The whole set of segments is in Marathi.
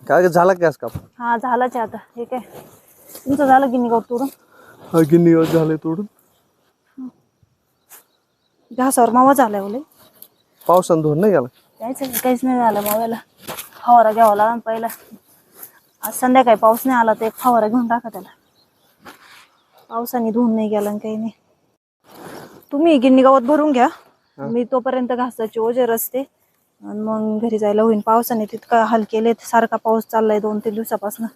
काय झाला गॅस काप? हा झालाच आहे आता. हे काय तुमचं झालं गिन्नी गवत तोडून? हा गिन्नी गवत झालंय तोडून. घासावर मावा झालाय ओले. पावसानं धुवून नाही गेला. काहीच नाही झालं माव्याला. फवारा घ्यावा लागला पहिला. आज संध्याकाळी पाऊस नाही आला तर एक फवारा घेऊन टाका त्याला. पावसाने धुवून नाही गेला काही नाही. तुम्ही गिन्नी गवत भरून घ्या. मी तोपर्यंत घासाचे ओझे रचते आणि मग घरी जायला होईल. पावसाने तितका हाल केले. सारखा पाऊस चाललाय 2-3 दिवसापासून.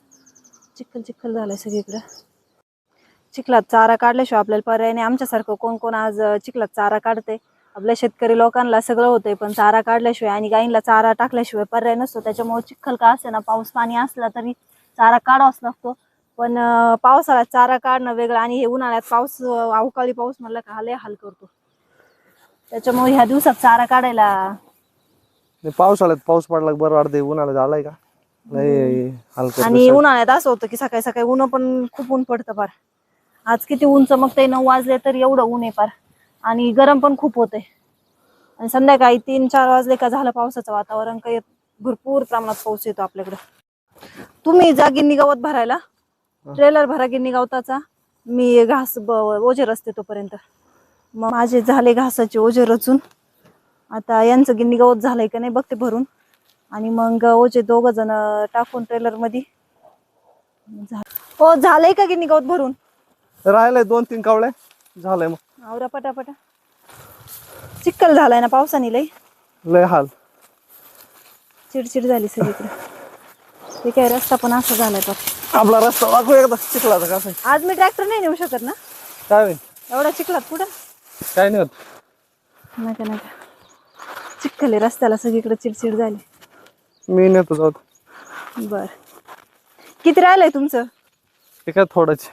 चिखल झालाय सगळीकडे. चिखलात चारा काढल्याशिवाय आपल्याला पर्याय नाही. आमच्यासारखं कोण कोण आज चिखलात चारा काढते. आपल्या शेतकरी लोकांना सगळं होतंय पण चारा काढल्याशिवाय आणि गाईंना चारा टाकल्याशिवाय पर्याय नसतो. त्याच्यामुळे चिखल का असे ना, पाऊस पाणी असला तरी चारा काढावाच लागतो. पण पावसाळ्यात चारा काढणं वेगळं आणि हे उन्हाळ्यात पाऊस अवकाळी पाऊस म्हणलं का लय हाल करतो. त्याच्यामुळे ह्या दिवसात चारा काढायला पावसाळ्यात पाऊस पडला बरं वाटतंय. उन्हाळ्यात झालाय का लय हाल करतो. आणि उन्हाळ्यात असं होतं की सकाळी सकाळी ऊन पण खूप ऊन पडतं फार. आज किती ऊन चमकतंय 9 वाजले तरी एवढं ऊन आहे फार. आणि गरम पण खूप होतंय. आणि संध्याकाळी 3-4 वाजले का झालं पावसाचं वातावरण. काही भरपूर प्रमाणात पाऊस येतो आपल्याकडे. तुम्ही जा गिन्नी गवत भरायला. ट्रेलर भरा गिन्नी गवताचा. मी घास ओझे रचते तोपर्यंत. मग माझे झाले घासाचे ओझे रचून. आता यांचं गिन्नी गवत झालंय का नाही बघते भरून. आणि मग ओझे 2 जण टाकून ट्रेलर मध्ये. हो झालंय का गिन्नी गवत भरून? राहिलंय 2-3 कावळे झालंय. मग आवरा पटापटा. चिखल झालाय ना पावसाने लय हाल. चिडचिड झाली सगळीकडे. ते काय रस्ता पण असा झालाय पण. आपला रस्ता दाखव एकदा चिखलाचा कसा आहे. आज मी ट्रॅक्टर नाही नेऊ शकत ना. काय होईल? एवढा चिखलात पुढं काय नाही होत. नका चिखल आहे रस्त्याला सगळीकडे. चिडचिड झाली. मी नेतो जाऊ. बर किती राहिलंय तुमचं? ते काय थोडंच.